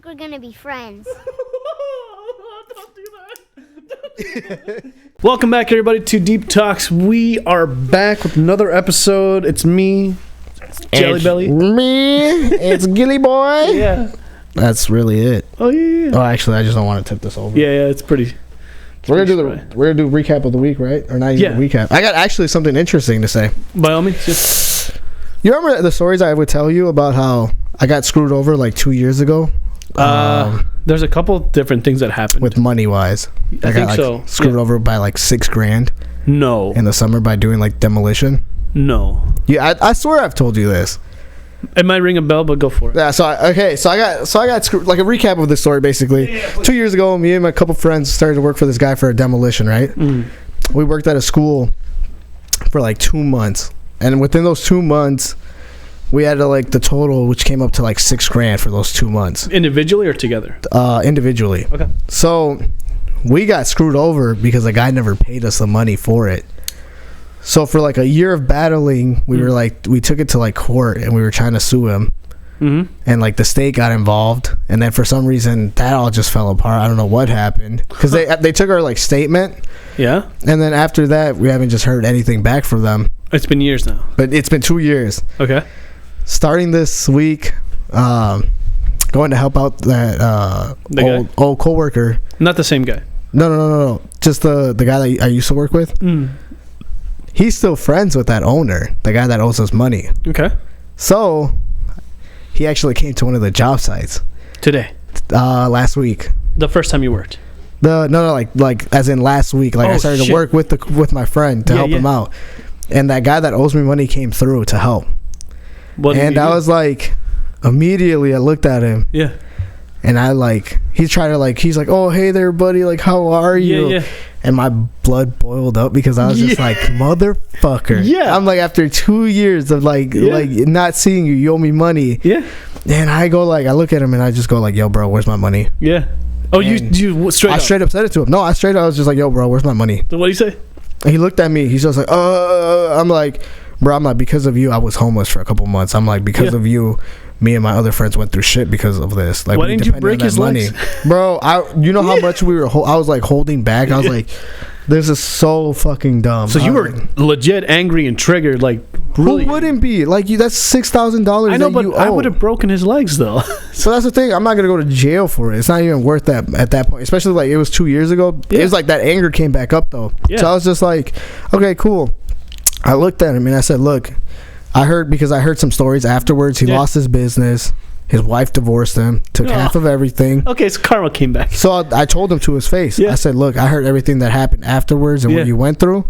we're gonna be friends. Don't do that. Welcome back, everybody, to Deep Talks. We are back with another episode. It's me, Jelly Belly. It's Gilly Boy. Yeah. That's really it. Oh yeah. Oh, actually, I just don't want to tip this over. Yeah. It's pretty. We're gonna do recap of the week, right? Or not even recap. I got actually something interesting to say. By all means. Yes. You remember the stories I would tell you about how I got screwed over like 2 years ago? There's a couple different things that happened with money wise. I think got so. Screwed over by like $6,000. No. In the summer by doing like demolition. No. Yeah, I swear I've told you this. It might ring a bell, but go for it. Yeah. So I got screwed. Like a recap of this story, basically. Yeah, 2 years ago, me and my couple friends started to work for this guy for a demolition. Right. We worked at a school for like 2 months, and within those 2 months, we had like the total, which came up to like $6,000 for those 2 months. Individually or together? Individually. Okay. So we got screwed over because the guy never paid us the money for it. So for like a year of battling, we were like, we took it to like court and we were trying to sue him. And like the state got involved, and then for some reason that all just fell apart. I don't know what happened because they took our like statement. Yeah. And then after that, we haven't just heard anything back from them. It's been years now. But it's been 2 years. Okay. Starting this week, going to help out that old coworker. Not the same guy. No. Just the guy that I used to work with. He's still friends with that owner, the guy that owes us money. Okay. So he actually came to one of the job sites today. Last week. The first time you worked. Like as in last week. Like I started to work with my friend to help him out, and that guy that owes me money came through to help. And I was like, immediately I looked at him. Yeah. And I like, he's like, oh, hey there, buddy. Like, how are you? Yeah. And my blood boiled up because I was just like, motherfucker. Yeah. I'm like, after 2 years of like not seeing you, you owe me money. Yeah. And I go like, I look at him and I just go like, yo, bro, where's my money? Yeah. Oh, and you straight up? I straight up said it to him. No, I was just like, yo, bro, where's my money? So what do you say? And he looked at me. He's just like, I'm like, bro, I'm like, because of you, I was homeless for a couple months. I'm like, because of you, me and my other friends went through shit because of this. Like, why didn't you break his legs? Bro, you know how much we were, I was like holding back. I was like, this is so fucking dumb. So you were legit angry and triggered, like, really? Who wouldn't be? Like, that's $6,000. I know, but I would have broken his legs, though. So that's the thing. I'm not going to go to jail for it. It's not even worth that at that point. Especially, like, it was 2 years ago. Yeah. It was like that anger came back up, though. Yeah. So I was just like, okay, cool. I looked at him and I said, look, I heard some stories afterwards. He lost his business. His wife divorced him, took half of everything. Okay, so karma came back. So I told him to his face. Yeah. I said, look, I heard everything that happened afterwards and what you went through.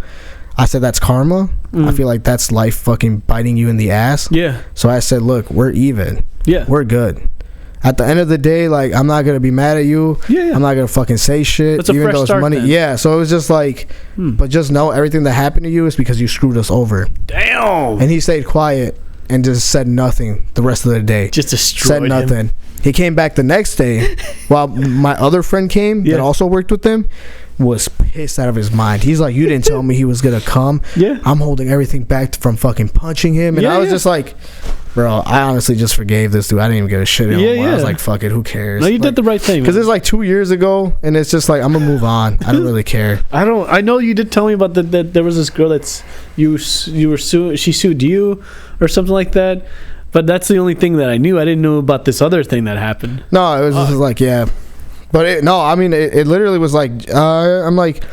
I said, that's karma. I feel like that's life fucking biting you in the ass. Yeah. So I said, look, we're even. Yeah. We're good. At the end of the day, like, I'm not gonna be mad at you. Yeah. I'm not gonna fucking say shit. That's a fresh start, money. Then. Yeah. So it was just like, but just know everything that happened to you is because you screwed us over. Damn. And he stayed quiet and just said nothing the rest of the day. Just destroyed him. Said nothing. He came back the next day while my other friend came that also worked with him. Was pissed out of his mind. He's like, you didn't tell me he was gonna come. Yeah. I'm holding everything back from fucking punching him. And I was just like, bro, I honestly just forgave this dude. I didn't even give a shit anymore. I was like, fuck it, who cares? No, you did the right thing. Because it's like 2 years ago, and it's just like, I'm gonna move on. I don't really care. I know you did tell me about that there was this girl that's she sued you or something like that. But that's the only thing that I knew. I didn't know about this other thing that happened. No, it was just like, yeah. But it literally was like, I'm like,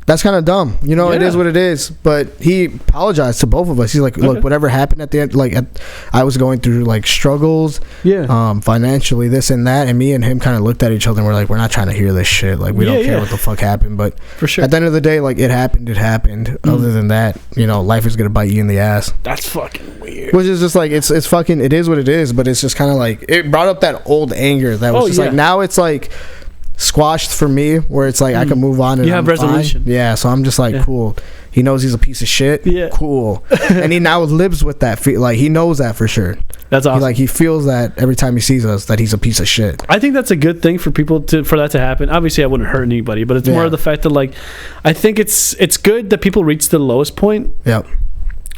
that's kind of dumb. You know, it is what it is. But he apologized to both of us. He's like, look, whatever happened at the end, like, I was going through, like, struggles. Yeah. Financially, this and that. And me and him kind of looked at each other and we're like, we're not trying to hear this shit. Like, we don't care what the fuck happened. But for sure, at the end of the day, like, it happened. Other than that, you know, life is going to bite you in the ass. That's fucking weird. Which is just like, it's fucking, it is what it is. But it's just kind of like, it brought up that old anger that was like, now it's like, squashed for me where it's like I can move on and you have resolution. Yeah, so I'm just like cool. He knows he's a piece of shit. Yeah, cool. And he now lives with that. Like, he knows that for sure. That's awesome. He feels that every time he sees us that he's a piece of shit. I think that's a good thing for people for that to happen. Obviously, I wouldn't hurt anybody, but it's more of the fact that, like, I think it's good that people reach the lowest point. Yep.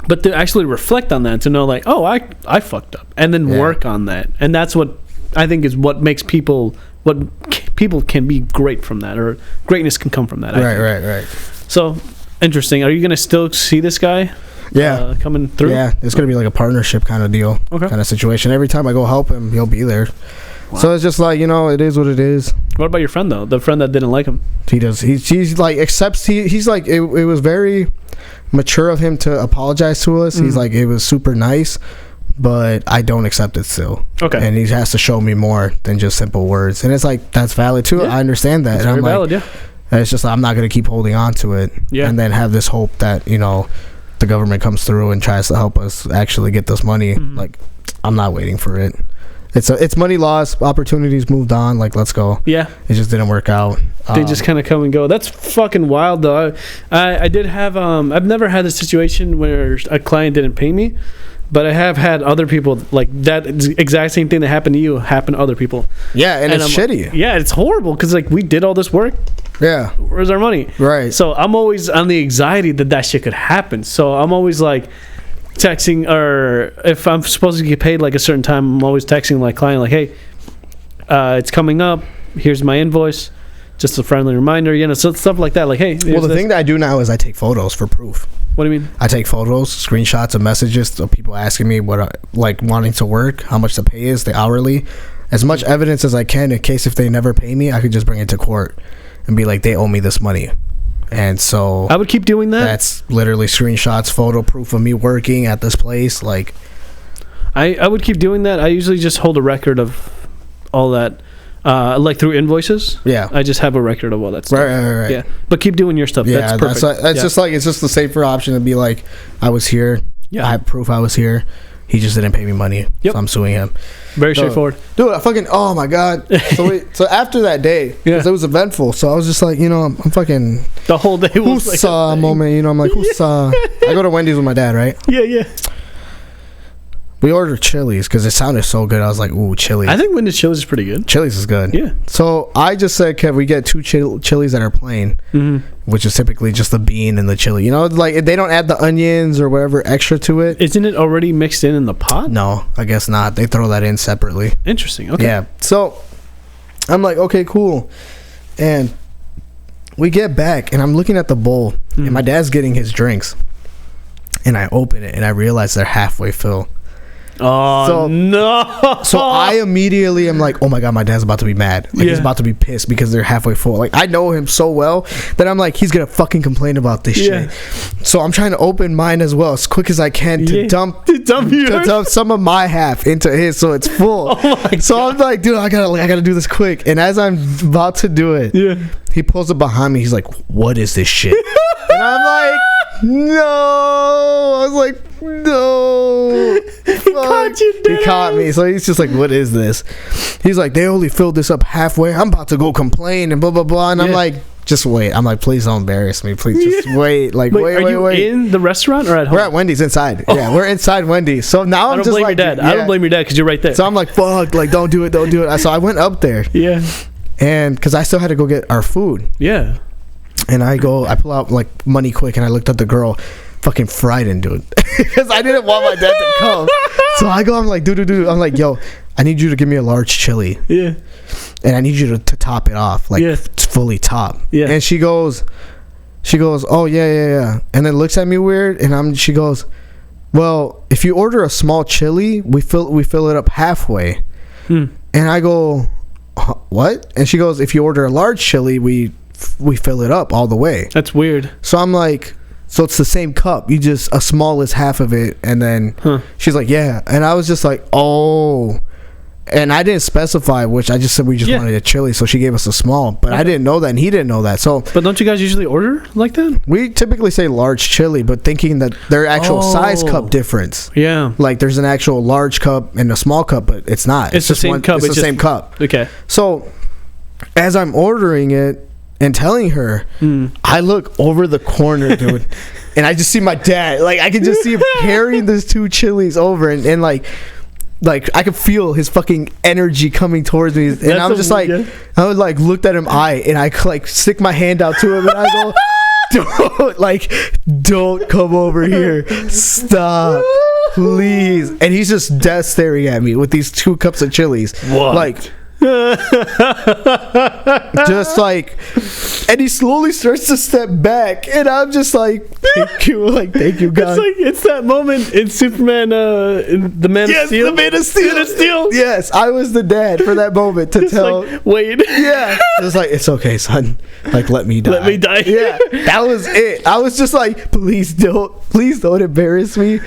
But to actually reflect on that, to know, like, oh, I fucked up, and then work on that, and that's what I think is what makes people can be great from that, or greatness can come from that. Right. So interesting. Are you gonna still see this guy? Yeah, coming through. Yeah, it's gonna be like a partnership kind of deal, kind of situation. Every time I go help him, he'll be there. Wow. So it's just like, it is what it is. What about your friend though? The friend that didn't like him. He does. He's like accepts. He's like it was very mature of him to apologize to us. He's like, it was super nice, but I don't accept it still. Okay. And he has to show me more than just simple words. And it's like, that's valid too. Yeah. I understand that. It's very valid, yeah. It's just like, I'm not going to keep holding on to it. Yeah. And then have this hope that, the government comes through and tries to help us actually get this money. Like, I'm not waiting for it. It's money lost, opportunities moved on. Like, let's go. Yeah. It just didn't work out. They just kind of come and go. That's fucking wild, though. I did have I've never had a situation where a client didn't pay me, but I have had other people like that exact same thing that happened to you happen to other people. Yeah, and it's shitty. Yeah, it's horrible because like we did all this work. Yeah. Where's our money? Right. So I'm always on the anxiety that shit could happen. So I'm always like texting, or if I'm supposed to get paid like a certain time, I'm always texting my client like, hey, it's coming up. Here's my invoice. Just a friendly reminder, so stuff like that. Like, hey. Well, the thing that I do now is I take photos for proof. What do you mean? I take photos, screenshots of messages of people asking me what, like, wanting to work, how much the pay is, the hourly. As much evidence as I can in case if they never pay me, I could just bring it to court and be like, they owe me this money. And so I would keep doing that. That's literally screenshots, photo proof of me working at this place. Like, I would keep doing that. I usually just hold a record of all that, like through invoices. Yeah, I just have a record of all that stuff. Right. Yeah, but keep doing your stuff. Yeah, that's perfect. That's just like, it's just the safer option to be like, I was here. Yeah, I have proof I was here. He just didn't pay me money. Yep. So I'm suing him. Very straightforward. Dude, oh my God. So after that day, it was eventful. So I was just like, I'm fucking... The whole day was like a moment, I'm like, I go to Wendy's with my dad, right? Yeah. We ordered Chili's because it sounded so good. I was like, ooh, Chili's. I think Wendy's Chili's is pretty good. Chili's is good. Yeah. So I just said, can we get 2 Chili's that are plain, which is typically just the bean and the chili. Like they don't add the onions or whatever extra to it. Isn't it already mixed in the pot? No, I guess not. They throw that in separately. Interesting. Okay. Yeah. So I'm like, okay, cool. And we get back and I'm looking at the bowl and my dad's getting his drinks. And I open it and I realize they're halfway full. Oh, no. So I immediately am like, oh my God, my dad's about to be mad. Like, he's about to be pissed because they're halfway full. Like, I know him so well that I'm like, he's going to fucking complain about this shit. So I'm trying to open mine as well as quick as I can to dump some of my half into his so it's full. Oh my God. I'm like, dude, I gotta do this quick. And as I'm about to do it, he pulls up behind me. He's like, what is this shit? And I'm like, no. I was like, no. He caught me. So he's just like, what is this? He's like, they only filled this up halfway. I'm about to go complain and blah blah blah. And I'm like, just wait. I'm like, please don't embarrass me. Please just wait. Like, wait. Are you in the restaurant or at home? We're at Wendy's inside. Yeah, we're inside Wendy's. So now I'm just like, I don't blame your dad because you're right there. So I'm like, fuck, like don't do it. So I went up there. Yeah. And because I still had to go get our food. Yeah. And I pull out like money quick, and I looked at the girl, fucking frightened, dude, because I didn't want my dad to come. So I go, I'm like, dude, I'm like, yo, I need you to give me a large chili. Yeah. And I need you to top it off, like it's fully top. Yeah. And she goes, oh yeah. And then looks at me weird, and she goes, well, if you order a small chili, we fill it up halfway. And I go, what? And she goes, if you order a large chili, we fill it up all the way. That's weird. So I'm like, so it's the same cup, you just a small is half of it. And then she's like, yeah. And I was just like, oh. And I didn't specify which. I just said we just wanted a chili, so she gave us a small. But I didn't know that, and he didn't know that. So, but don't you guys usually order like that? We typically say large chili, but thinking that their actual size cup difference. Yeah, like there's an actual large cup and a small cup, but it's not. It's the same cup. It's the same cup. Okay. So, as I'm ordering it and telling her, I look over the corner, dude, and I just see my dad. Like I can just see him carrying these 2 chilies over, and like I could feel his fucking energy coming towards me, and I'm just like, I would like looked at him and I like stick my hand out to him, and I go, don't come over here, stop. please. And he's just dead staring at me with these 2 cups of chilies. What? Like, just like, and he slowly starts to step back, and I'm just like, thank you, God. It's that moment in Superman, in the Man of Steel. The Man of Steel. Yes, I was the dad for that moment to tell. Like, wait. Yeah, it was like, it's okay, son. Like, let me die. Let me die. Yeah, that was it. I was just like, please don't embarrass me.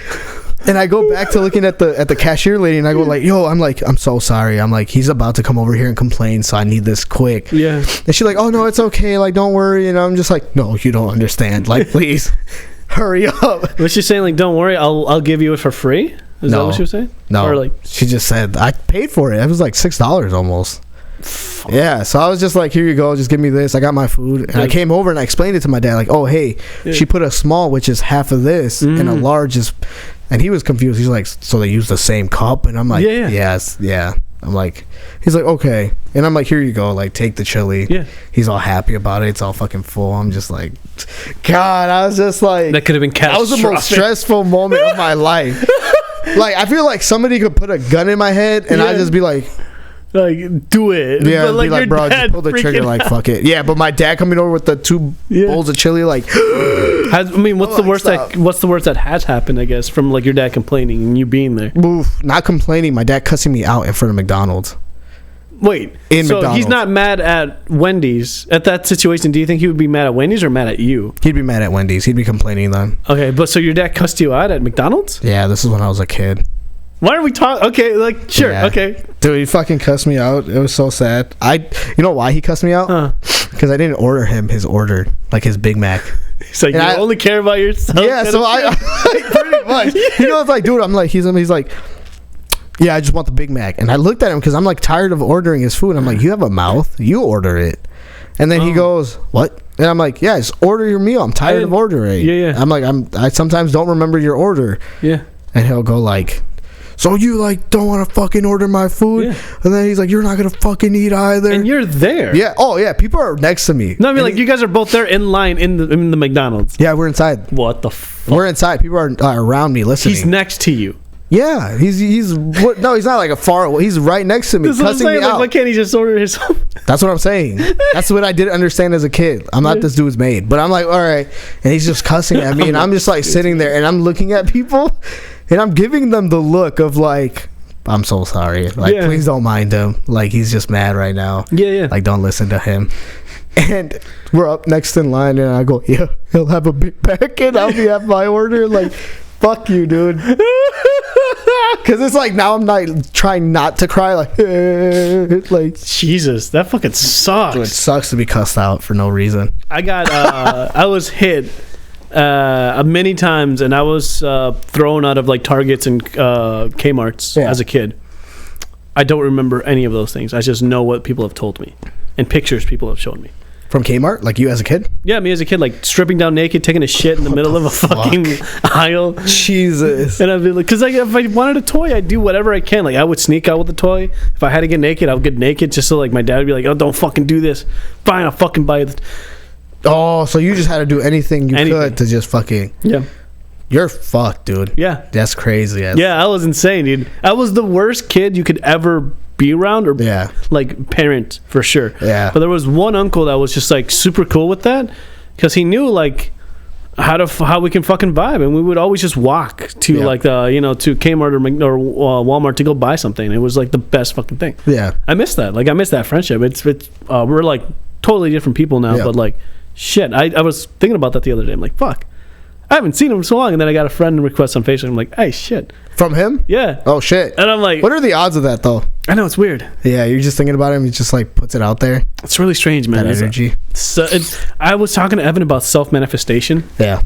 And I go back to looking at the cashier lady, and I go like, yo, I'm so sorry. I'm like, he's about to come over here and complain, so I need this quick. Yeah. And she's like, oh, no, it's okay. Like, don't worry. And I'm just like, no, you don't understand. Like, please, hurry up. Was she saying, like, don't worry, I'll give you it for free? Is that what she was saying? No. Or like, she just said, I paid for it. It was like $6 almost. Fuck. Yeah, so I was just like, here you go, just give me this. I got my food. And I came over and I explained it to my dad, like, oh, hey, she put a small, which is half of this, and a large is... And he was confused. He's like, so they use the same cup? And I'm like, yes, yeah. I'm like, he's like, okay. And I'm like, here you go. Like, take the chili. Yeah. He's all happy about it. It's all fucking full. I'm just like, God, I was just like... That could have been catastrophic. That was the most stressful moment of my life. Like, I feel like somebody could put a gun in my head and I'd just be like... Like, do it. Yeah, but like, be like, bro, just pull the trigger, like, fuck it. Yeah, but my dad coming over with the 2 bowls of chili, like... what's the worst that has happened, I guess, from, like, your dad complaining and you being there? Oof, not complaining, my dad cussing me out in front of McDonald's. Wait, so he's not mad at Wendy's. At that situation, do you think he would be mad at Wendy's or mad at you? He'd be mad at Wendy's. He'd be complaining then. Okay, but so your dad cussed you out at McDonald's? Yeah, this is when I was a kid. Why are we talking? Okay, like, sure, okay. Dude, he fucking cussed me out. It was so sad. You know why he cussed me out? Because I didn't order him his order, like his Big Mac. He's like, I only care about yourself. Yeah, so I like, pretty much. You know, it's like, dude, I'm like, he's like, yeah, I just want the Big Mac. And I looked at him because I'm like tired of ordering his food. I'm like, you have a mouth, you order it. And then he goes, what? And I'm like, yeah, just order your meal. I'm tired of ordering. Yeah. I'm like, I sometimes don't remember your order. Yeah. And he'll go like, so you like don't want to fucking order my food? Yeah. And then he's like, you're not gonna fucking eat either. And you're there. Yeah. Oh yeah. People are next to me. No, I mean, like, you guys are both there in line in the McDonald's. Yeah, we're inside. What the fuck? We're inside. People are around me listening. He's next to you. Yeah, he's what? No, he's not like a far away. He's right next to me, cussing me out. Why can't he just order his own? That's what I'm saying. That's what I didn't understand as a kid. I'm not this dude's maid, but I'm like, all right, and he's just cussing at me, and I'm just like sitting there, and I'm looking at people, and I'm giving them the look of like, I'm so sorry. Like, please don't mind him. Like, he's just mad right now. Yeah. Like, don't listen to him. And we're up next in line, and I go, yeah, he'll have a Big Mac, and I'll be at my order. Like, fuck you, dude. Because it's like, now I'm not trying not to cry. Like Jesus, that fucking sucks. Dude, it sucks to be cussed out for no reason. I got, I was hit many times, and I was thrown out of like Targets and Kmart's as a kid. I don't remember any of those things. I just know what people have told me and pictures people have shown me. From Kmart? Like you as a kid? Yeah, me as a kid, like stripping down naked, taking a shit in the middle of a fucking aisle. Jesus. And I'd be like, because like, if I wanted a toy, I'd do whatever I can. Like, I would sneak out with the toy. If I had to get naked, I would get naked just so like my dad would be like, oh, don't fucking do this. Fine, I'll fucking buy it. Oh, so you just had to do anything you could to just fucking... Yeah. You're fucked, dude. Yeah. That's crazy. Yeah, I was insane, dude. I was the worst kid you could ever be around, or like parent for sure. Yeah. But there was one uncle that was just like super cool with that, because he knew like how we can fucking vibe, and we would always just walk to like the to Kmart or Walmart to go buy something. It was like the best fucking thing. Yeah. I miss that. Like, I miss that friendship. It's we're like totally different people now, but like shit. I was thinking about that the other day. I'm like, fuck, I haven't seen him so long, and then I got a friend request on Facebook. I'm like, hey, shit. From him? Yeah. Oh, shit. And I'm like... What are the odds of that, though? I know, it's weird. Yeah, you're just thinking about him. He just, like, puts it out there. It's really strange, man. That energy. I was talking to Evan about self-manifestation. Yeah.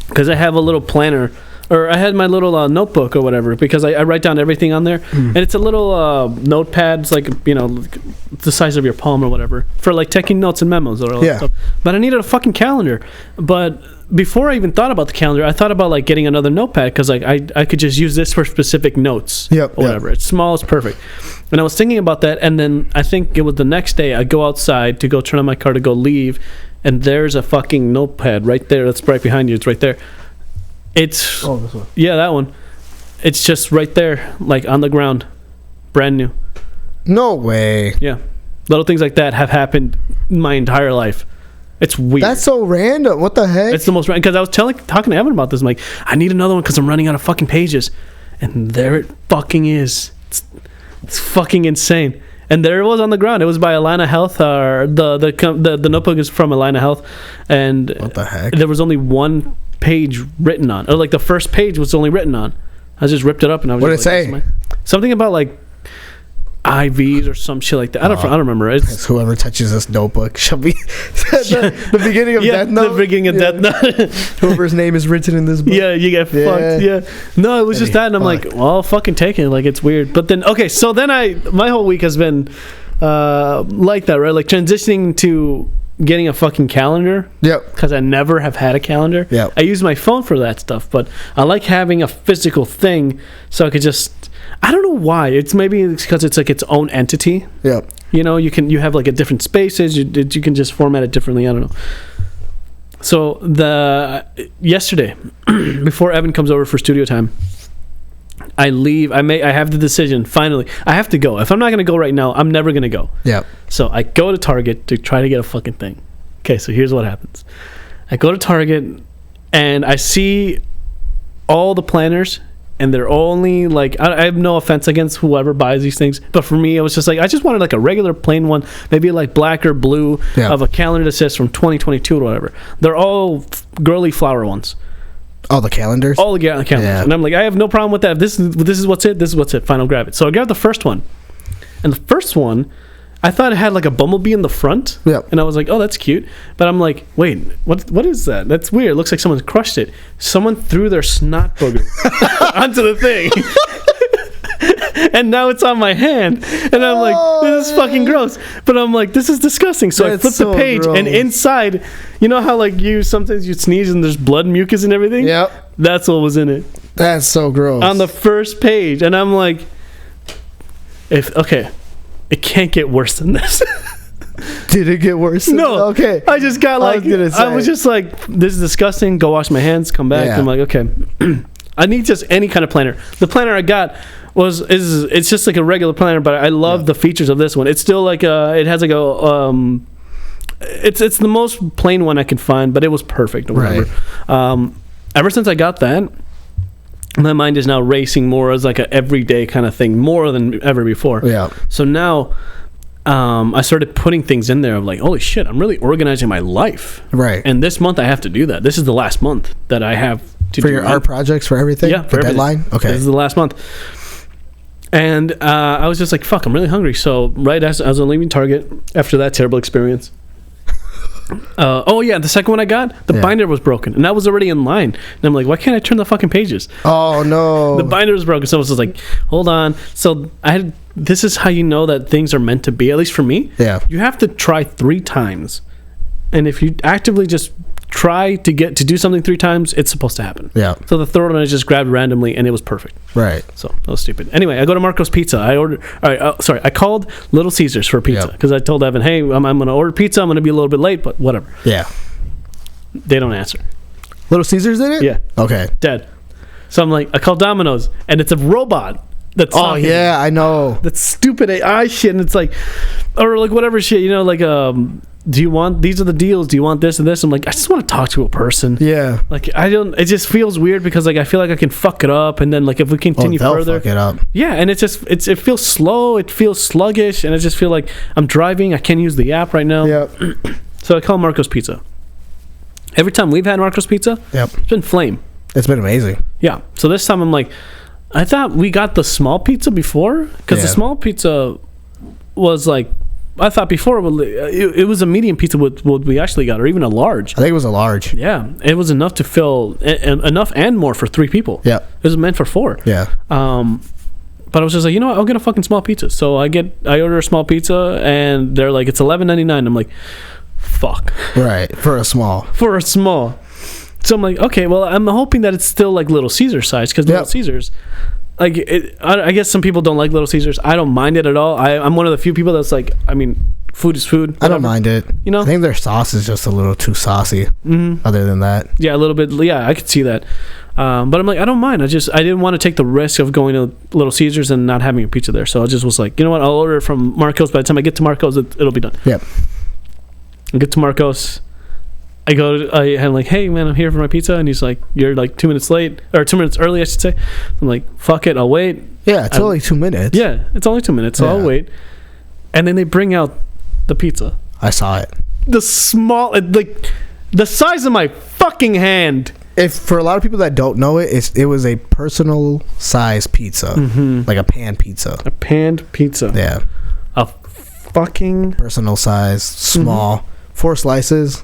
Because I have a little planner, or I had my little notebook or whatever, because I write down everything on there. And it's a little notepad. It's like, the size of your palm or whatever, for, like, taking notes and memos or all that stuff. But I needed a fucking calendar. But... before I even thought about the calendar, I thought about like getting another notepad, because like I could just use this for specific notes. Or whatever. It's small, it's perfect. And I was thinking about that, and then I think it was the next day I go outside to go turn on my car to go leave, and there's a fucking notepad right there. That's right behind you. It's right there. It's this one. Yeah, that one. it's just right there, like on the ground, brand new. No way. Yeah, little things like that have happened my entire life. It's weird. That's so random. What the heck? It's the most random, because I was talking to Evan about this. I'm like, I need another one because I'm running out of fucking pages, and there it fucking is. It's fucking insane. And there it was on the ground. It was by Alana Health. The notebook is from Alana Health, and what the heck? There was only one page written on, or like the first page was only written on. I just ripped it up and I was. What did it say? Something about like IVs or some shit like that. I don't remember. It's whoever touches this notebook shall be the beginning of Death Note. The beginning of Death Note. Whoever's name is written in this book. Yeah, you get fucked. Yeah. No, it was just that, and I'm like, well, I'll fucking take it. Like, it's weird. But then, okay, so then my whole week has been like that, right? Like transitioning to getting a fucking calendar. Yep. Because I never have had a calendar. Yep. I use my phone for that stuff, but I like having a physical thing so I could just. I don't know why. It's because it's like its own entity. Yeah. You know, you have like a different spaces. You can just format it differently. I don't know. So yesterday, before Evan comes over for studio time, I leave. I have the decision. Finally, I have to go. If I'm not going to go right now, I'm never going to go. Yeah. So I go to Target to try to get a fucking thing. Okay, so here's what happens. I go to Target and I see all the planners. And they're only like, I have no offense against whoever buys these things, but for me, it was just like, I just wanted like a regular plain one, maybe like black or blue of a calendar that says from 2022 or whatever. They're all girly flower ones. All the calendars? All the calendars. Yeah. And I'm like, I have no problem with that. If this is what's it. This is what's it. Fine, I'll grab it. So I grabbed the first one. And the first one, I thought it had like a bumblebee in the front. Yep. And I was like, oh, that's cute. But I'm like, wait, what is that? That's weird. It looks like someone crushed it. Someone threw their snot booger onto the thing. And now it's on my hand. And I'm like, this is fucking gross. But I'm like, this is disgusting. So I flipped the page, and inside, you know how like sometimes you sneeze and there's blood, mucus and everything? Yep. That's what was in it. That's so gross. On the first page. And I'm like, it can't get worse than this. Did it get worse? No. Okay. I just got like, I was just like, this is disgusting. Go wash my hands, come back. Yeah. I'm like, okay. I need just any kind of planner. The planner I got it's just like a regular planner, but I love the features of this one. It's still like it has like it's the most plain one I could find, but it was perfect or whatever. Right. Ever since I got that, my mind is now racing more as like an everyday kind of thing, more than ever before. Yeah. So now I started putting things in there of like, holy shit, I'm really organizing my life. Right. And this month I have to do that. This is the last month that I have to do your art projects, for everything? Yeah. For deadline? Okay. This is the last month. And I was just like, fuck, I'm really hungry. So right as I was leaving Target after that terrible experience, the second one I got, the binder was broken, and that was already in line. And I'm like, why can't I turn the fucking pages? Oh no, the binder was broken. So I was just like, hold on. So this is how you know that things are meant to be, at least for me. Yeah, you have to try 3 times, and if you actively just try to do something 3 times, it's supposed to happen. Yeah. So the third one I just grabbed randomly, and it was perfect. Right. So that was stupid. Anyway, I go to Marco's Pizza. I called Little Caesars for pizza because I told Evan, hey, I'm going to order pizza. I'm going to be a little bit late, but whatever. Yeah. They don't answer. Little Caesars in it? Yeah. Okay. Dead. So I'm like, I call Domino's, and it's a robot. That's talking. Yeah, I know. That's stupid AI shit, and it's like, or like whatever shit, you know, like do you want, these are the deals, do you want this and this? I'm like, I just want to talk to a person. Yeah. Like, it just feels weird because like I feel like I can fuck it up, and then like if we continue further, fuck it up. Yeah, and it feels slow, it feels sluggish, and I just feel like I'm driving, I can't use the app right now. Yeah. So I call Marco's Pizza. Every time we've had Marco's Pizza, it's been flame. It's been amazing. Yeah. So this time I'm like, I thought we got the small pizza before, because the small pizza was like, I thought before it was a medium pizza with what we actually got, or even a large. I think it was a large. Yeah, it was enough to fill enough and more for 3 people. Yeah, it was meant for 4. Yeah. But I was just like, you know what? I'll get a fucking small pizza. So I order a small pizza, and they're like, it's $11.99. I'm like, fuck. Right, for a small. So I'm like, okay, well, I'm hoping that it's still like Little Caesar size, because Little Caesars, like, I guess some people don't like Little Caesars. I don't mind it at all. I'm one of the few people that's like, I mean, food is food. Whatever. I don't mind it. You know, I think their sauce is just a little too saucy. Other than that, yeah, a little bit. Yeah, I could see that. But I'm like, I don't mind. I didn't want to take the risk of going to Little Caesars and not having a pizza there. So I just was like, you know what? I'll order it from Marco's. By the time I get to Marco's, it'll be done. Yep. I get to Marco's. I'm like, hey man, I'm here for my pizza, and he's like, you're like 2 minutes late, or 2 minutes early, I should say. I'm like, fuck it, I'll wait. Yeah, it's only 2 minutes. Yeah, it's only 2 minutes, so I'll wait. And then they bring out the pizza. I saw it. The size of my fucking hand. If for a lot of people that don't know it, it was a personal size pizza, like a pan pizza. A panned pizza. Yeah. A fucking personal size, small, 4 slices.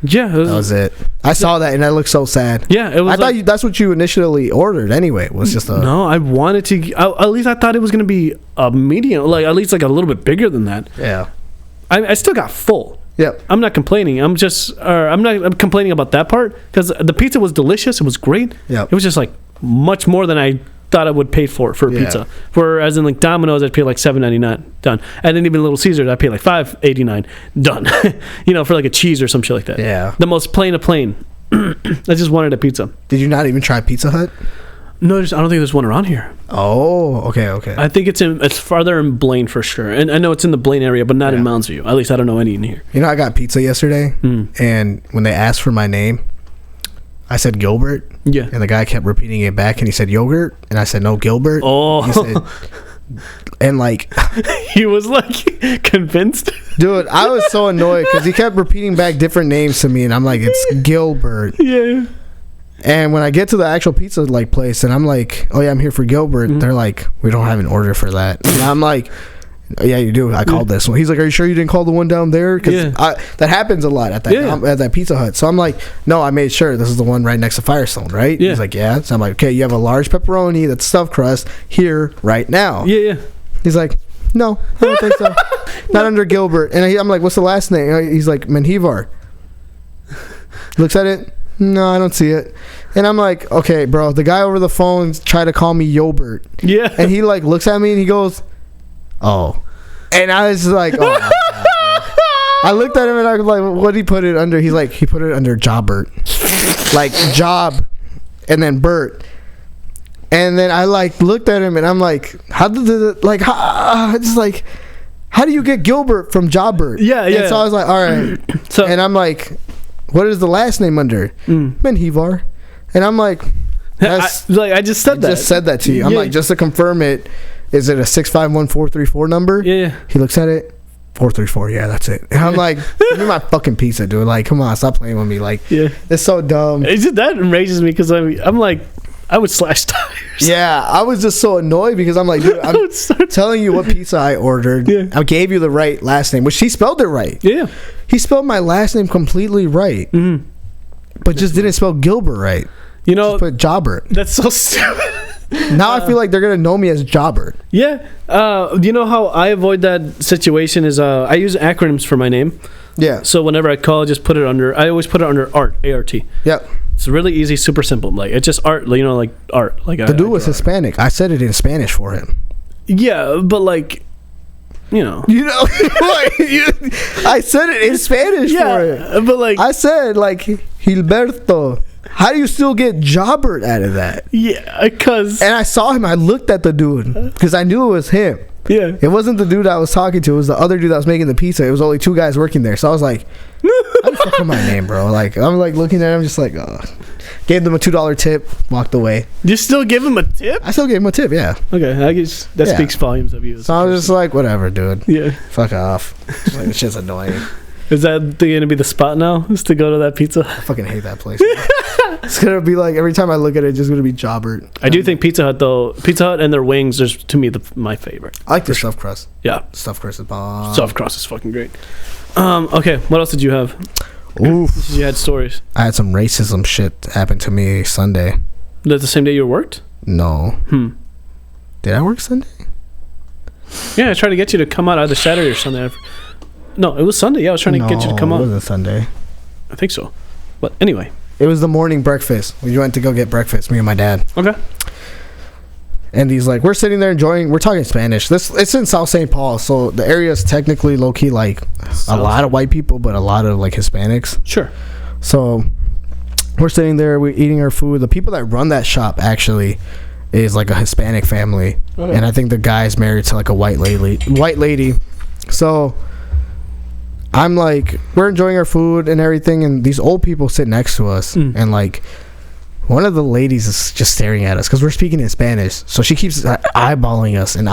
Yeah, that was it. I saw that and I looked so sad. Yeah, it was. I thought that's what you initially ordered. Anyway, it was just a. No, I wanted to. At least I thought it was gonna be a medium, like at least like a little bit bigger than that. Yeah. I still got full. Yep. I'm not complaining. I'm complaining about that part because the pizza was delicious. It was great. Yeah. It was just like much more than I thought I would pay for a pizza. Whereas in like Domino's, I'd pay like $7.99 done, and then even Little Caesars, I'd pay like $5.89 done. You know, for like a cheese or some shit like that. Yeah. The most plain of plain. I just wanted a pizza. Did you not even try Pizza Hut? No, I don't think there's one around here. Oh, okay. I think it's farther in Blaine for sure, and I know it's in the Blaine area, but not in Mounds View. At least I don't know any in here. You know, I got pizza yesterday, and when they asked for my name, I said Gilbert. Yeah. And the guy kept repeating it back, and he said yogurt, and I said no, Gilbert. Oh. He said, and like he was like convinced. Dude, I was so annoyed because he kept repeating back different names to me, and I'm like, it's Gilbert. Yeah. And when I get to the actual pizza like place, and I'm like, oh yeah, I'm here for Gilbert. They're like, we don't have an order for that. And I'm like, oh, yeah, you do. I called this one. He's like, are you sure you didn't call the one down there? Because that happens a lot at that Pizza Hut. So I'm like, no, I made sure this is the one right next to Firestone, right? Yeah. He's like, yeah. So I'm like, okay, you have a large pepperoni that's stuffed crust here right now. Yeah. He's like, no, I don't think so. Not under Gilbert. And I'm like, what's the last name? He's like, Menjivar. Looks at it. No, I don't see it. And I'm like, okay, bro, the guy over the phone tried to call me Yobert. Yeah. And he like looks at me and he goes, oh. And I was like, oh. I looked at him and I was like, what did he put it under? He's like, he put it under Jobbert. Like Job and then Bert. And then I like looked at him and I'm like, how do you get Gilbert from Jobbert? Yeah. And so I was like, all right. So, and I'm like, what is the last name under? Menjivar. And I'm like, I just said that. Just said that to you. I'm like, just to confirm it, is it a 651434 number? Yeah. He looks at it, 434. Yeah, that's it. And I'm like, give me my fucking pizza, dude. Like, come on, stop playing with me. Like, it's so dumb. That enrages me because I'm like, I would slash tires. Yeah, I was just so annoyed because I'm like, dude, I'm telling you what pizza I ordered. Yeah. I gave you the right last name, which he spelled it right. Yeah. He spelled my last name completely right, but just didn't spell Gilbert right. You know, just put Jobbert. That's so stupid. Now I feel like they're gonna know me as Jobbert. Yeah. You know how I avoid that situation is I use acronyms for my name. Yeah. So whenever I call, I always put it under Art, A-R-T. Yep. It's really easy, super simple. Like it's just art, you know, like art. Like the dude was Hispanic. I said it in Spanish for him. Yeah, but like, you know, I said it in Spanish for him. But like, I said like Gilberto. How do you still get Jobbert out of that? Yeah, because and I saw him. I looked at the dude because I knew it was him. Yeah, it wasn't the dude I was talking to. It was the other dude that was making the pizza. It was only 2 guys working there. So I was like, how the fuck am my name, bro? Like I'm like looking at him, just like, oh. Gave them a $2 tip, walked away. You still give him a tip? I still gave him a tip, yeah. Okay, I guess that speaks volumes of you. So I was just like, whatever, dude. Yeah, fuck off. Like, this shit's annoying. Is that gonna be the spot now? Is to go to that pizza? I fucking hate that place. It's gonna be like every time I look at it, it's just gonna be Jobbert. I do think Pizza Hut and their wings is to me my favorite. I like the stuffed crust. Yeah, stuffed crust is bomb. Stuffed crust is fucking great. Okay, what else did you have? Oof. You had stories. I had some racism shit happen to me Sunday. That's the same day you worked? No. Did I work Sunday? Yeah, I tried to get you to come out either Saturday or Sunday. No, it was Sunday. Yeah, I was trying to get you to come out. It wasn't Sunday. I think so. But anyway. It was the morning breakfast. We went to go get breakfast, me and my dad. Okay. And he's like, we're sitting there enjoying, we're talking Spanish. It's in South St. Paul, so the area is technically low-key like a lot of white people, but a lot of like Hispanics. Sure. So we're sitting there, we're eating our food. The people that run that shop actually is like a Hispanic family. Okay. And I think the guy's married to like a white lady. So I'm like, we're enjoying our food and everything, and these old people sit next to us, and like one of the ladies is just staring at us because we're speaking in Spanish. So she keeps eyeballing us, and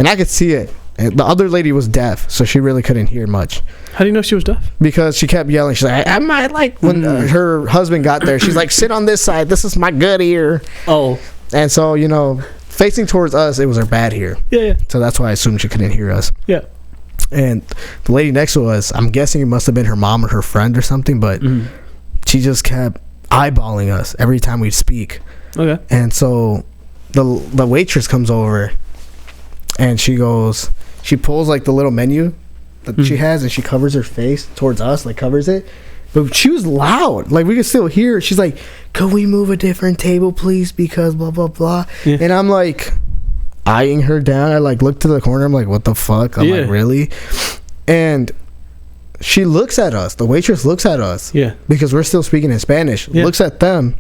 I could see it. And the other lady was deaf, so she really couldn't hear much. How do you know she was deaf? Because she kept yelling. She's like, "Am I like?" When her husband got there, she's like, "Sit on this side. This is my good ear." Oh, and so facing towards us, it was her bad ear. Yeah. So that's why I assumed she couldn't hear us. Yeah. And the lady next to us, I'm guessing it must have been her mom or her friend or something, but she just kept eyeballing us every time we'd speak. Okay. And so the waitress comes over, and she pulls like the little menu that she has, and she covers her face towards us, like covers it. But she was loud, like we could still hear her. She's like, "Could we move a different table, please? Because blah blah blah." Yeah. And I'm like eyeing her down. I like look to the corner. I'm like, "What the fuck?" I'm like, "Really?" And she looks at us. The waitress looks at us. Yeah. Because we're still speaking in Spanish. Yeah. Looks at them,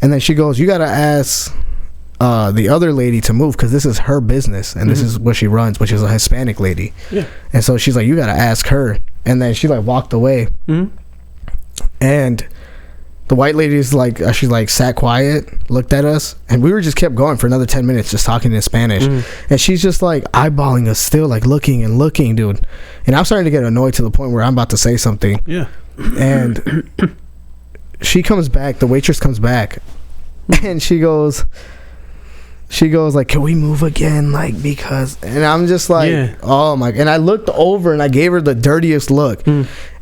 and then she goes, "You gotta ask the other lady to move because this is her business and this is what she runs," which is a Hispanic lady. Yeah. And so she's like, "You gotta ask her." And then she like walked away. And the white lady's like, she's like sat quiet, looked at us, and we were just kept going for another 10 minutes just talking in Spanish. And she's just like eyeballing us still, like looking, dude. And I'm starting to get annoyed to the point where I'm about to say something. Yeah. And she comes back, the waitress comes back, and she goes like, "Can we move again?" Like, because, and I'm just like, oh my, and I looked over and I gave her the dirtiest look,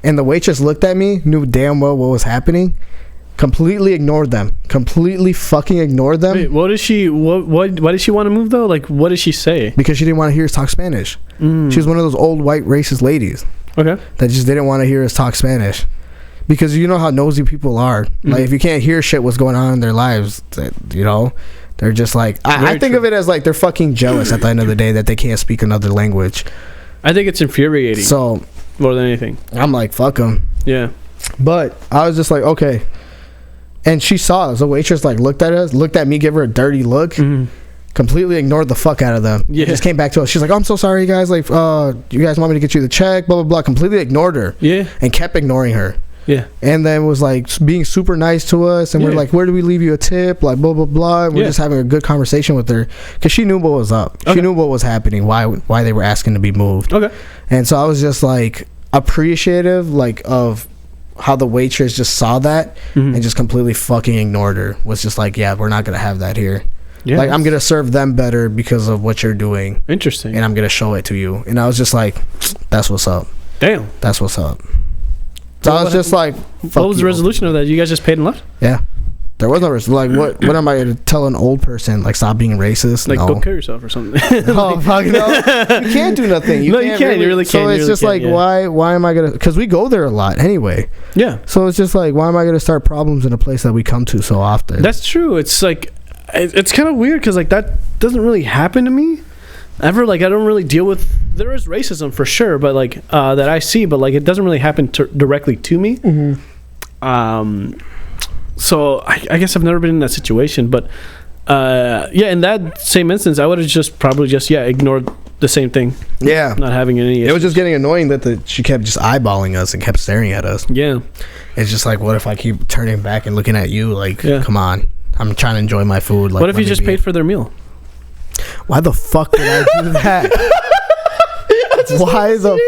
and the waitress looked at me, knew damn well what was happening, completely ignored them, completely fucking ignored them. Wait, what did she, why did she want to move though? Like, what did she say? Because she didn't want to hear us talk Spanish. She was one of those old white racist ladies. Okay. That just didn't want to hear us talk Spanish. Because you know how nosy people are. Like, if you can't hear shit what's going on in their lives, they're just like, I think of it as like they're fucking jealous at the end of the day that they can't speak another language. I think it's infuriating. So more than anything, I'm like, fuck them. Yeah. But I was just like, okay. And she saw us. The waitress like looked at us, looked at me, gave her a dirty look, completely ignored the fuck out of them. Yeah. Just came back to us. She's like, "Oh, I'm so sorry, you guys. Like, you guys want me to get you the check? Blah blah blah." Completely ignored her. Yeah. And kept ignoring her. Yeah. And then was like being super nice to us, and we're like, "Where do we leave you a tip?" Like blah blah blah. And we're just having a good conversation with her because she knew what was up. Okay. She knew what was happening. Why they were asking to be moved. Okay. And so I was just like appreciative, like of how the waitress just saw that and just completely fucking ignored her. Was just like, "Yeah, we're not gonna have that here. Yeah, like I'm gonna serve them better because of what you're doing. Interesting. And I'm gonna show it to you." And I was just like, "That's what's up. Damn. That's what's up." So I was just like, what was the resolution of that? You guys just paid and left? Yeah. There was no resolution. Like, what am I going to tell an old person? Like, stop being racist? Like, go kill yourself or something. Oh, fuck no. You can't do nothing. You can't. You really can't. So it's just like, why am I going to... Because we go there a lot anyway. Yeah. So it's just like, why am I going to start problems in a place that we come to so often? That's true. It's like, it's kind of weird because, like, that doesn't really happen to me. Ever, like, I don't really deal with, there is racism for sure, but like that I see, but like it doesn't really happen directly to me. So I guess I've never been in that situation, but in that same instance, I would have just probably ignored the same thing. Yeah, not having any issues. It was just getting annoying that she kept just eyeballing us and kept staring at us. Yeah, it's just like, what if I keep turning back and looking at you? Like, come on, I'm trying to enjoy my food. Like, what if you just paid for their meal? Why the fuck would I do that? Why the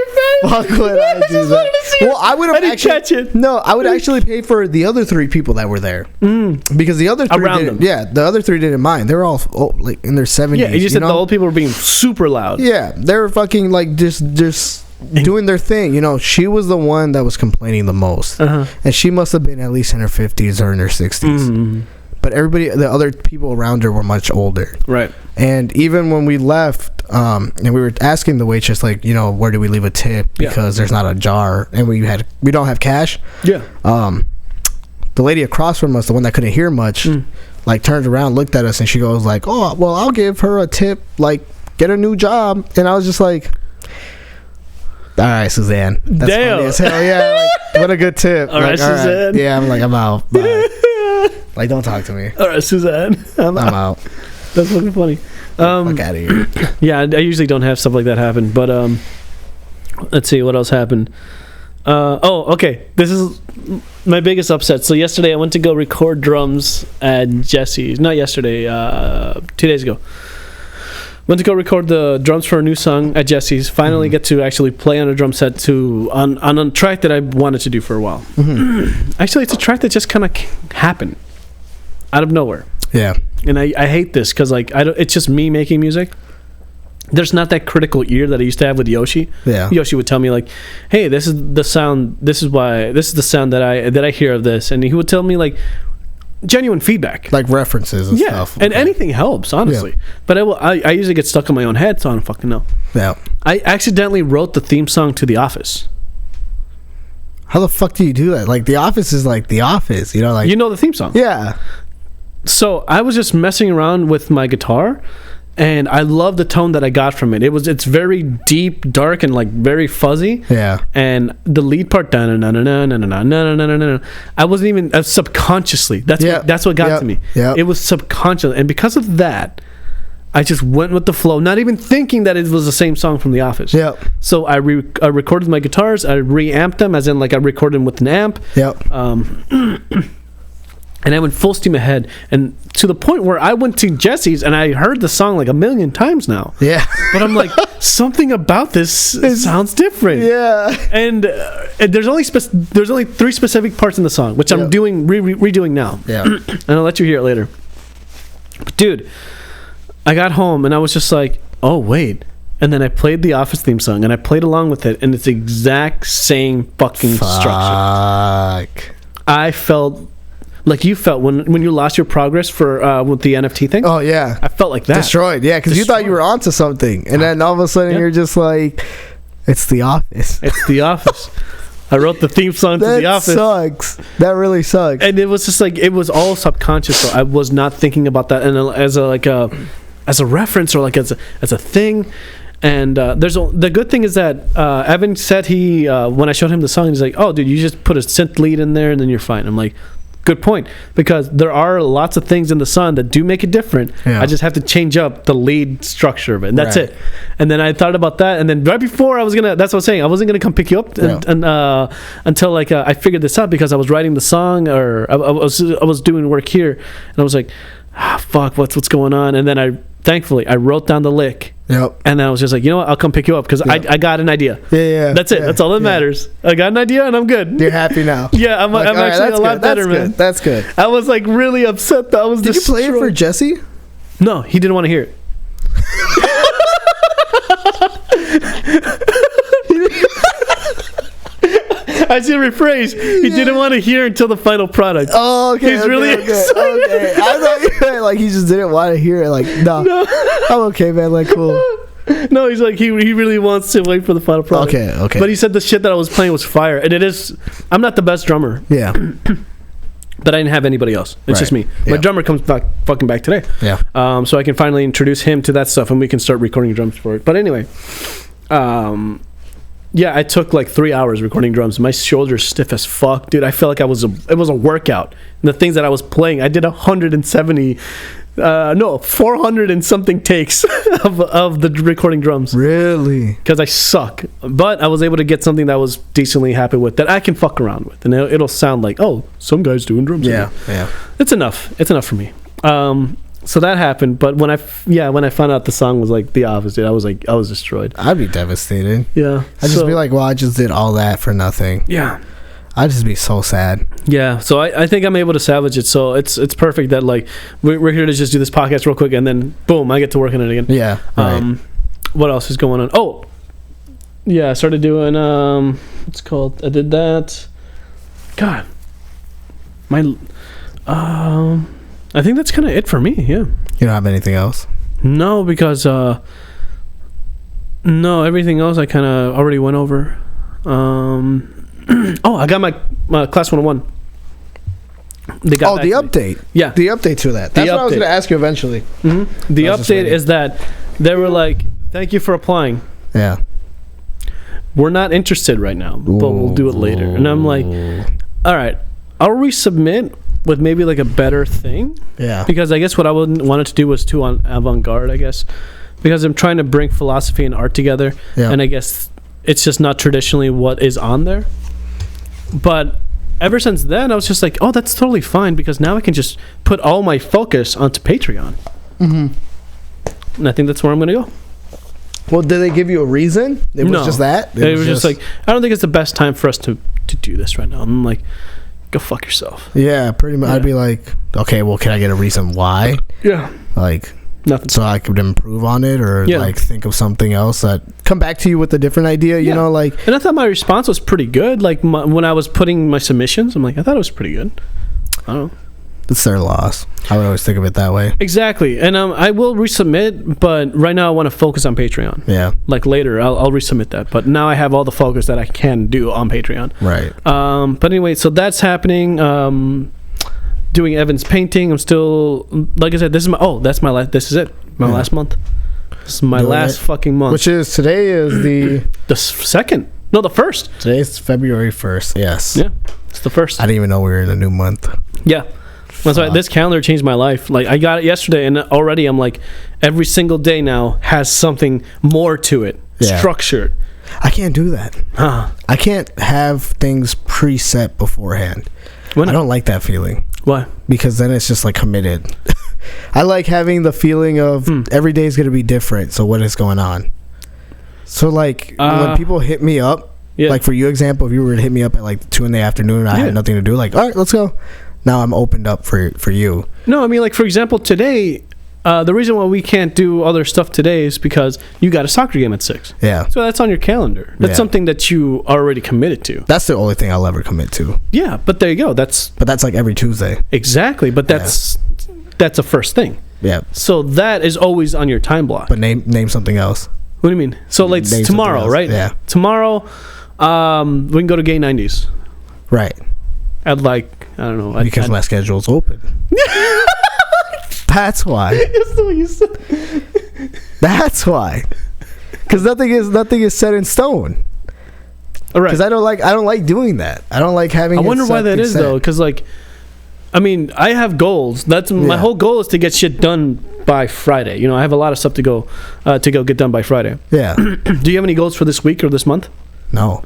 fuck would I do that? Well, I would have actually... No, I would actually pay for the other 3 people that were there. Because the other 3 didn't... Yeah, the other 3 didn't mind. They were all like in their 70s. Yeah, you just said the old people were being super loud. Yeah, they were fucking like just doing their thing. You know, she was the one that was complaining the most. And she must have been at least in her 50s or in her 60s. But the other people around her were much older. Right. And even when we left, and we were asking the waitress, like, you know, where do we leave a tip? Because there's not a jar, and we don't have cash. Yeah. The the lady across from us, the one that couldn't hear much, like turned around, looked at us, and she goes like, "Oh, well, I'll give her a tip, like get a new job." And I was just like, "All right, Suzanne, that's funny as hell." Yeah, like, what a good tip. All right, Suzanne. Yeah, I'm like, I'm out. Bye. Like, don't talk to me. All right, Suzanne, I'm out. That's fucking funny. Fuck out of here. Yeah, I usually don't have stuff like that happen, but let's see what else happened. Okay, this is my biggest upset. So yesterday I went to go record drums at Jesse's. Not yesterday, 2 days ago. Went to go record the drums for a new song at Jesse's. Finally get to actually play on a drum set on a track that I wanted to do for a while. Actually, it's a track that just kind of happened out of nowhere. Yeah. And I hate this because like it's just me making music. There's not that critical ear that I used to have with Yoshi. Yeah. Yoshi would tell me like, "Hey, this is the sound. This is the sound that I hear of this," and he would tell me like genuine feedback, like references and stuff. And anything helps, honestly. Yeah. But I usually get stuck in my own head, so I don't fucking know. Yeah. I accidentally wrote the theme song to The Office. How the fuck do you do that? Like The Office is like The Office, you know, like the theme song. Yeah. So I was just messing around with my guitar. And I love the tone that I got from it. It's very deep, dark, and like very fuzzy. Yeah. And the lead part, I wasn't even subconsciously. That's what got to me. Yeah. It was subconscious, and because of that, I just went with the flow, not even thinking that it was the same song from The Office. Yeah. So I recorded my guitars. I reamped them, as in like I recorded them with an amp. Yep. And I went full steam ahead, and to the point where I went to Jesse's and I heard the song like 1,000,000 times now. Yeah. But I'm like, something about this sounds different. Yeah. And there's only 3 specific parts in the song, which I'm doing redoing now. Yeah. And I'll let you hear it later. But dude, I got home and I was just like, oh wait. And then I played the Office theme song and I played along with it, and it's the exact same fucking structure. I felt like you felt when you lost your progress for with the NFT thing. Oh yeah, I felt like that. Destroyed. Yeah, because you thought you were onto something, and then all of a sudden you're just like, it's The Office. It's The Office. I wrote the theme song to The Office. That sucks. That really sucks. And it was just like, it was all subconscious. So I was not thinking about that, and as a reference or like as a thing. And the good thing is that Evan said when I showed him the song, he's like, "Oh, dude, you just put a synth lead in there, and then you're fine." I'm like, good point, because there are lots of things in the song that do make it different. I just have to change up the lead structure of it, and that's it. And then I thought about that, and then right before that's what I was saying, I wasn't gonna come pick you up until like I figured this out, because I was writing the song, or I was doing work here, and I was like, fuck, what's going on? And then thankfully I wrote down the lick. Yep. And then I was just like, you know what, I'll come pick you up, because I got an idea. Yeah. That's it. That's all that matters. I got an idea and I'm good. You're happy now. Yeah, I'm actually a lot better, man. That's good. I was like really upset that I was. Did you play it for Jesse? No, he didn't want to hear it. I should rephrase. He didn't want to hear until the final product. Oh, okay. He's really excited. Okay. I thought you meant like he just didn't want to hear it. Like, no. I'm okay, man. Like, cool. No, he's like, he really wants to wait for the final product. Okay. But he said the shit that I was playing was fire, and it is. I'm not the best drummer. Yeah. But I didn't have anybody else. It's just me. My drummer comes back today. Yeah. So I can finally introduce him to that stuff, and we can start recording drums for it. But anyway, yeah, I took like 3 hours recording drums. My shoulders stiff as fuck, dude. I felt like it was a workout. And the things that I was playing, I did 400 and something takes of the recording drums. Really? Because I suck. But I was able to get something that I was decently happy with, that I can fuck around with, and it'll sound like, oh, some guy's doing drums. Yeah. It's enough. It's enough for me. So that happened, but when I found out the song was like The Office, dude, I was destroyed. I'd be devastated. Yeah. I'd just be like, well, I just did all that for nothing. Yeah. I'd just be so sad. Yeah, so I think I'm able to salvage it. So it's perfect that like we're here to just do this podcast real quick, and then boom, I get to work on it again. Yeah. Right. What else is going on? Oh, yeah, I started doing what's it called? I did that. God, I think that's kind of it for me. Yeah. You don't have anything else? No, because no, everything else I kind of already went over. Oh, I got my class 101. the update. Yeah, the update to that. That's what I was going to ask you eventually. Mm-hmm. The update is that they were like, "Thank you for applying. Yeah, we're not interested right now, but we'll do it later." And I'm like, "All right, I'll resubmit with maybe like a better thing." Yeah, because I guess what I wanted to do was too avant-garde, I guess, because I'm trying to bring philosophy and art together, and I guess it's just not traditionally what is on there. But ever since then, I was just like, oh, that's totally fine, because now I can just put all my focus onto Patreon. Mm-hmm. And I think that's where I'm going to go. Well, did they give you a reason? It was just that? It was just like, I don't think it's the best time for us to do this right now. I'm like, go fuck yourself. Yeah, pretty much. Yeah. I'd be like, okay, well, can I get a reason why? Yeah. Like... nothing. So I could improve on it, or like think of something else that come back to you with a different idea, you know, like. And I thought my response was pretty good. Like when I was putting my submissions, I'm like, I thought it was pretty good. I don't know. It's their loss. I would always think of it that way. Exactly. And I will resubmit, but right now I want to focus on Patreon. Yeah. Like later, I'll resubmit that. But now I have all the focus that I can do on Patreon. Right. But anyway, so that's happening. Doing Evan's painting. I'm still, like I said, this is this is it. My last month. This is my last fucking month. Which is, today is the second. No, the first. Today's February 1st. Yes. Yeah. It's the first. I didn't even know we were in a new month. Yeah. That's why this calendar changed my life. Like, I got it yesterday, and already I'm like, every single day now has something more to it. Structured. I can't do that. I can't have things preset beforehand. I don't like that feeling. Why? Because then it's just like committed. I like having the feeling of every day is going to be different. So what is going on? So like when people hit me up, like for you example, if you were to hit me up at like 2 in the afternoon and I had nothing to do, like, all right, let's go. Now I'm opened up for you. No, I mean, like, for example, today, the reason why we can't do other stuff today is because you got a soccer game at 6. Yeah. So that's on your calendar. That's something that you already committed to. That's the only thing I'll ever commit to. Yeah, but there you go. But that's like every Tuesday. Exactly, but that's a first thing. Yeah. So that is always on your time block. But name something else. What do you mean? So like tomorrow, right? Yeah. Tomorrow, we can go to Gay 90s. Right. I'd like, I don't know. Because my schedule's open. That's why. That's what you said. That's why. Because nothing is set in stone. All right. Because I don't like doing that. I don't like having. I wonder why that is though. Because like, I mean, I have goals. That's my whole goal is to get shit done by Friday. You know, I have a lot of stuff to go get done by Friday. Yeah. Do you have any goals for this week or this month? No.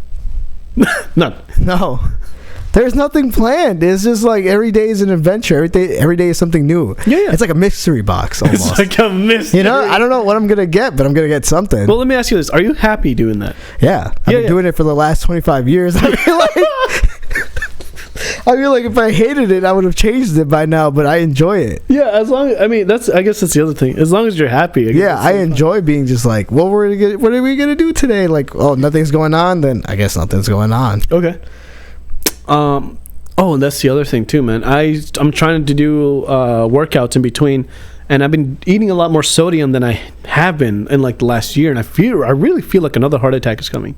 None. No. There's nothing planned. It's just like every day is an adventure. Every day is something new. Yeah. It's like a mystery box almost. It's like a mystery. You know, I don't know what I'm going to get, but I'm going to get something. Well, let me ask you this. Are you happy doing that? Yeah. I've been doing it for the last 25 years. I feel like if I hated it, I would have changed it by now, but I enjoy it. Yeah, I guess that's the other thing. As long as you're happy. I enjoy being just like, what are we going to do today? Like, oh, nothing's going on? Then I guess nothing's going on. Okay. And that's the other thing too, man. I'm trying to do workouts in between, and I've been eating a lot more sodium than I have been in like the last year, and I really feel like another heart attack is coming.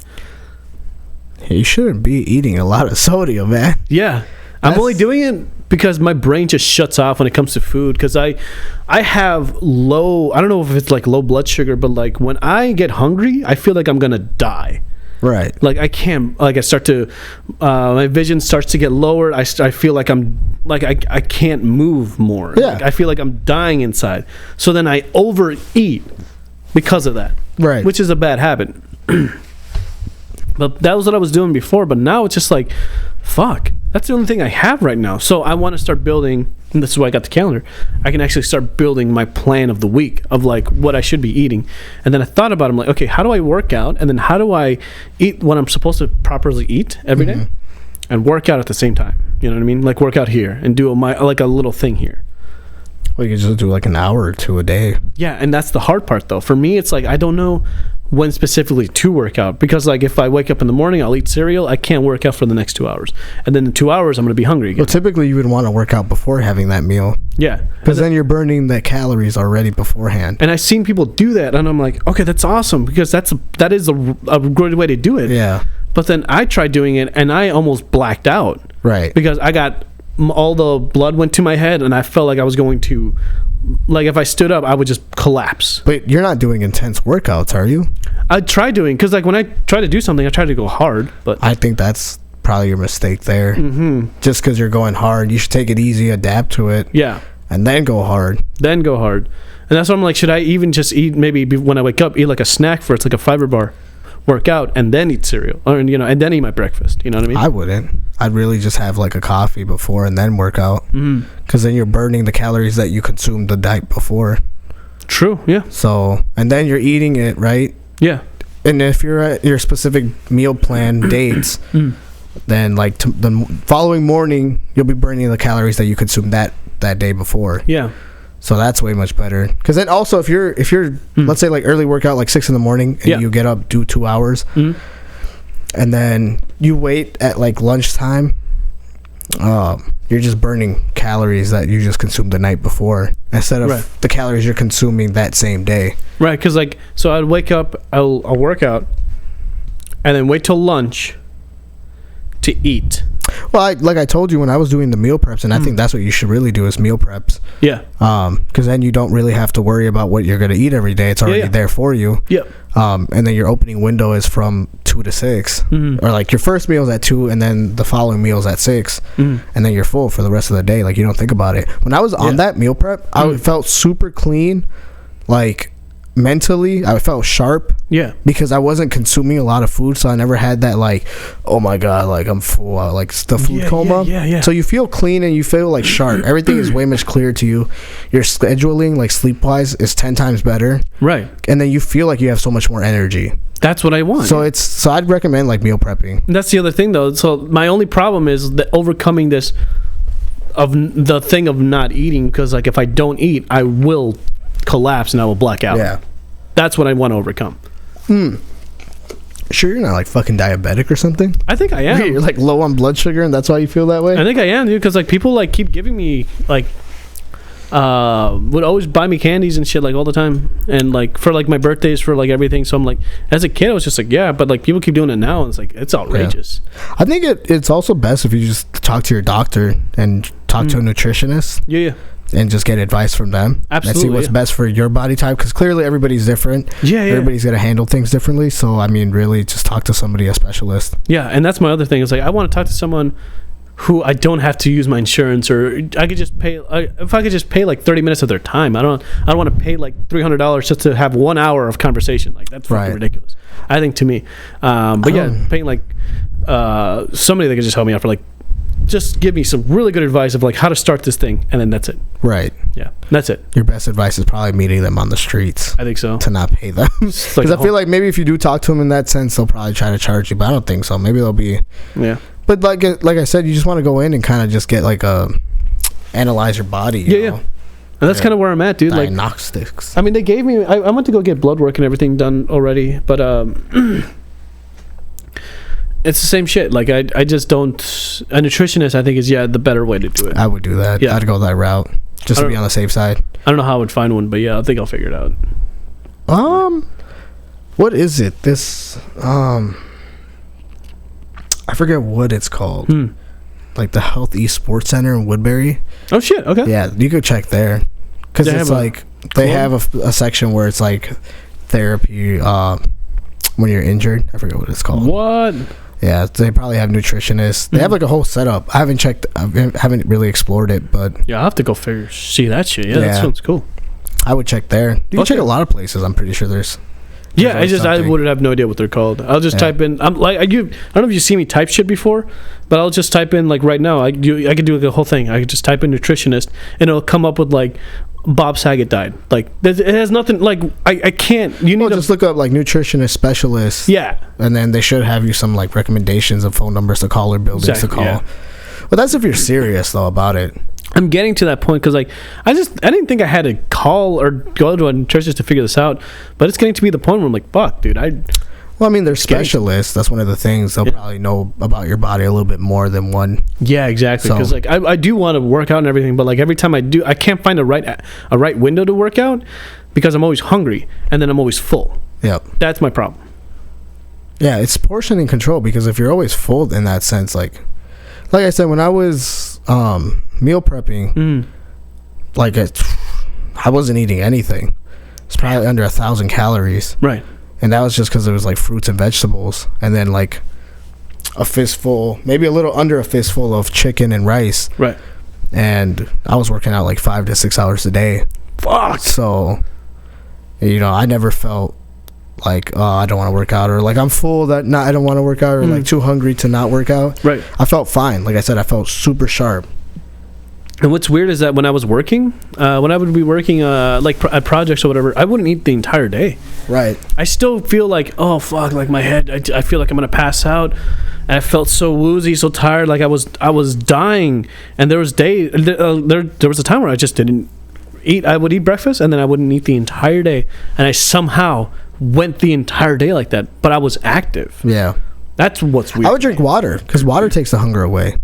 You shouldn't be eating a lot of sodium, man. Yeah. I'm only doing it because my brain just shuts off when it comes to food, because I have low, I don't know if it's like low blood sugar, but like when I get hungry, I feel like I'm gonna die. Right. Like I can't, like I start to, my vision starts to get lowered. I feel like I'm, like I can't move more. Yeah. Like I feel like I'm dying inside. So then I overeat because of that. Right. Which is a bad habit. But that was what I was doing before. But now it's just like, fuck. That's the only thing I have right now. So I want to start building, and this is why I got the calendar. I can actually start building my plan of the week of like what I should be eating. And then I thought about it. I'm like, okay, how do I work out? And then how do I eat what I'm supposed to properly eat every day and work out at the same time? You know what I mean? Like work out here and do like a little thing here. Well, you can just do like an hour or two a day. Yeah, and that's the hard part though. For me, it's like I don't know when specifically to work out, because like if I wake up in the morning, I'll eat cereal, I can't work out for the next 2 hours, and then in 2 hours I'm going to be hungry again. Well, typically you would want to work out before having that meal. Yeah, because then you're burning the calories already beforehand. And I've seen people do that, and I'm like, okay, that's awesome, because that is a good way to do it. Yeah. But then I tried doing it, and I almost blacked out. Right. Because I got all the blood went to my head, and I felt like I was going to, like, if I stood up, I would just collapse. But you're not doing intense workouts, are you? I try doing, because, like, when I try to do something, I try to go hard, but I think that's probably your mistake there. Mm-hmm. Just because you're going hard, you should take it easy, adapt to it. Yeah. And then go hard. And that's why I'm like, should I even just eat, maybe when I wake up, eat like a snack for it's like a fiber bar, work out, and then eat cereal, or, you know, and then eat my breakfast. You know what I mean? I wouldn't. I'd really just have like a coffee before and then work out. Because then you're burning the calories that you consumed the night before. True, yeah. So, and then you're eating it, right? Yeah. And if you're at your specific meal plan dates, then like the following morning, you'll be burning the calories that you consumed that day before. Yeah. So that's way much better. Because then also if you're let's say like early workout like 6 a.m. and you get up, do 2 hours, and then you wait at like lunchtime, you're just burning calories that you just consumed the night before instead of the calories you're consuming that same day. Right, because like, so I'd wake up, I'll work out, and then wait till lunch to eat. Well, like I told you when I was doing the meal preps, and I think that's what you should really do is meal preps. Yeah. Because then you don't really have to worry about what you're going to eat every day. It's already there for you. Yep. And then your opening window is from 2 to 6. Or like your first meal is at 2, and then the following meal is at 6. And then you're full for the rest of the day. Like, you don't think about it. When I was on that meal prep, I felt super clean. Like, mentally, I felt sharp. Yeah. Because I wasn't consuming a lot of food, so I never had that, like, oh my God, like, I'm full, like, the food coma. Yeah. So you feel clean and you feel, like, sharp. Everything is way much clearer to you. Your scheduling, like, sleep-wise, is 10 times better. Right. And then you feel like you have so much more energy. That's what I want. So I'd recommend, like, meal prepping. That's the other thing, though. So my only problem is that overcoming this of the thing of not eating, because, like, if I don't eat, I will collapse and I will black out. Yeah. That's what I want to overcome. Sure you're not like fucking diabetic or something? I think I am. You're like low on blood sugar and that's why you feel that way? I think I am, dude, because like people like keep giving me like would always buy me candies and shit like all the time, and like for like my birthdays, for like everything. So I'm like, as a kid I was just like, yeah, but like people keep doing it now and it's like, it's outrageous. I think it's also best if you just talk to your doctor and talk to a nutritionist. Yeah. And just get advice from them. Absolutely. And see what's best for your body type, because clearly everybody's different. Yeah. Everybody's going to handle things differently. So, I mean, really just talk to somebody, a specialist. Yeah, and that's my other thing. Is like, I want to talk to someone who I don't have to use my insurance, or I could just pay, if I could just pay like 30 minutes of their time. I don't want to pay like $300 just to have 1 hour of conversation. Like, that's fucking ridiculous, I think, to me. But yeah, paying like somebody that could just help me out for like, just give me some really good advice of like how to start this thing, and then that's it. Right. Yeah, that's it. Your best advice is probably meeting them on the streets. I think so. To not pay them, because like I feel like maybe if you do talk to them in that sense, they'll probably try to charge you, but I don't think so. Maybe they'll be. Yeah. But like I said, you just want to go in and kind of just get like analyze your body. You know? And that's kind of where I'm at, dude. Diagnostics. Like, I mean, they gave me. I went to go get blood work and everything done already, but it's the same shit. Like, I just don't. A nutritionist, I think, is the better way to do it. I would do that. Yeah. I'd go that route just to be on the safe side. I don't know how I would find one, but yeah, I think I'll figure it out. What is it? This I forget what it's called. Like the Health Esports Center in Woodbury. Oh shit! Okay. Yeah, you could check there, because it's like they have a section where it's like therapy when you're injured. I forget what it's called. What? Yeah, they probably have nutritionists. They have like a whole setup. I haven't checked. I haven't really explored it, but yeah, I'll have to go see that shit. Yeah, that sounds cool. I would check there. You can check a lot of places. I'm pretty sure there's. Yeah, I would have no idea what they're called. I'll just type in. I'm like, I don't know if you've seen me type shit before, but I'll just type in like right now. I could do like a whole thing. I could just type in nutritionist, and it'll come up with like Bob Saget died. Like, it has nothing. Like, I can't. You need to just look up like nutritionist specialist. Yeah, and then they should have you some like recommendations of phone numbers to call or buildings to call. Yeah. But that's if you're serious though about it. I'm getting to that point because like I didn't think I had to call or go to a nutritionist to figure this out, but it's getting to be the point where I'm like, fuck, dude. Well, I mean, they're specialists. That's one of the things. They'll probably know about your body a little bit more than one. Yeah, exactly. Because like I do want to work out and everything, but like every time I do, I can't find a right window to work out because I'm always hungry and then I'm always full. Yep. That's my problem. Yeah, it's portioning control, because if you're always full in that sense, like I said, when I was meal prepping, like I wasn't eating anything. It's probably under 1,000 calories. Right. And that was just because it was like fruits and vegetables, and then like a fistful, maybe a little under a fistful of chicken and rice. Right. And I was working out like 5 to 6 hours a day. Fuck. So, you know, I never felt like, oh, I don't want to work out, or like I'm full that I don't want to work out, or like too hungry to not work out. Right. I felt fine. Like I said, I felt super sharp. And what's weird is that when I was working, when I would be working like at projects or whatever, I wouldn't eat the entire day. Right. I still feel like, oh fuck, like my head, I feel like I'm gonna pass out. And I felt so woozy, so tired, like I was dying. And there was there was a time where I just didn't eat. I would eat breakfast and then I wouldn't eat the entire day. And I somehow went the entire day like that, but I was active. Yeah. That's what's weird. I would drink water because water takes the hunger away.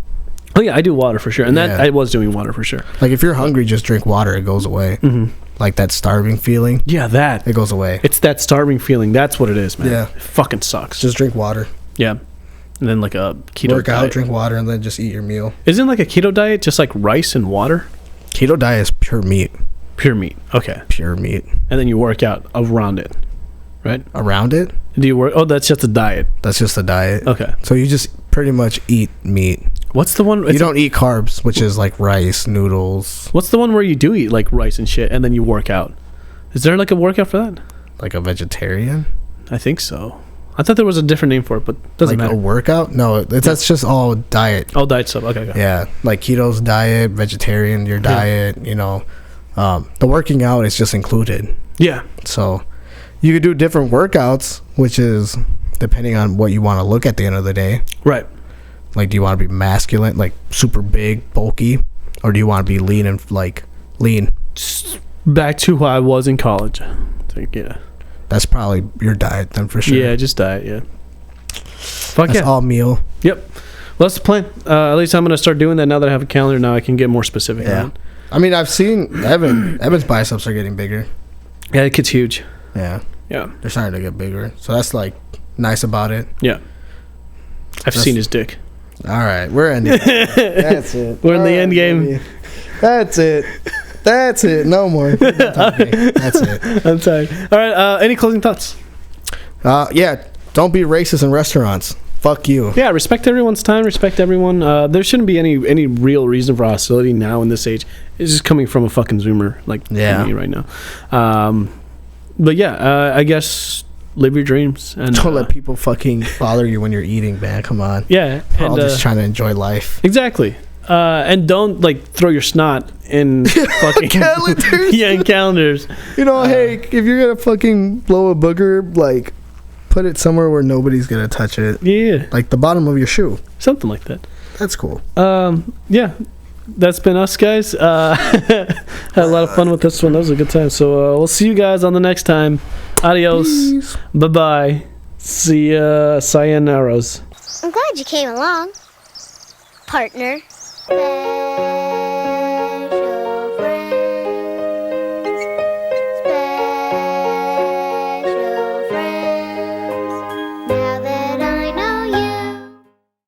Oh yeah, I do water for sure, and that I was doing water for sure. Like if you're hungry, just drink water; it goes away. Like that starving feeling. Yeah, it goes away. It's that starving feeling. That's what it is, man. Yeah, it fucking sucks. Just drink water. Yeah, and then like a keto work diet. out, drink water, and then just eat your meal. Isn't like a keto diet just like rice and water? Keto diet is pure meat. Pure meat. Okay. Pure meat. And then you work out around it, right? Around it? Do you work? Oh, that's just a diet. That's just a diet. Okay. So you just pretty much eat meat. What's the one? You don't eat carbs, which is like rice, noodles. What's the one where you do eat like rice and shit, and then you work out? Is there like a workout for that? Like a vegetarian? I think so. I thought there was a different name for it, but doesn't matter. Like a workout? No, that's just all diet. Oh, diet stuff. Okay. Yeah, like keto's diet, vegetarian, your diet. You know, the working out is just included. Yeah. So you could do different workouts, which is depending on what you want to look at the end of the day. Right. Like, do you want to be masculine, like super big, bulky, or do you want to be lean and like lean? Back to who I was in college. Yeah. That's probably your diet then for sure. Yeah, just diet. Yeah. Fuck that's yeah. all meal. Yep. Well, that's the plan. At least I'm gonna start doing that now that I have a calendar. Now I can get more specific. Yeah. Right? I mean, I've seen Evan's biceps are getting bigger. Yeah, it gets huge. Yeah. Yeah. They're starting to get bigger, so that's like nice about it. Yeah. I've seen his dick. All right, we're ending. That's it. We're in the end game. Baby. That's it. That's it. No more. That's it. I'm tired. All right. Any closing thoughts? Yeah. Don't be racist in restaurants. Fuck you. Yeah. Respect everyone's time. Respect everyone. There shouldn't be any real reason for hostility now in this age. It's just coming from a fucking Zoomer like me right now. But yeah, I guess live your dreams and don't let people fucking bother you when you're eating, man. Come on. Yeah. We're all just trying to enjoy life. Exactly. And don't like throw your snot in fucking calendars. Yeah, in calendars. You know, hey, if you're gonna fucking blow a booger, like put it somewhere where nobody's gonna touch it. Yeah. Like the bottom of your shoe. Something like that. That's cool. Yeah. That's been us, guys. Had a lot of fun with this one. That was a good time. So we'll see you guys on the next time. Adios. Peace. Bye-bye. See ya. Sayonaras. I'm glad you came along, partner.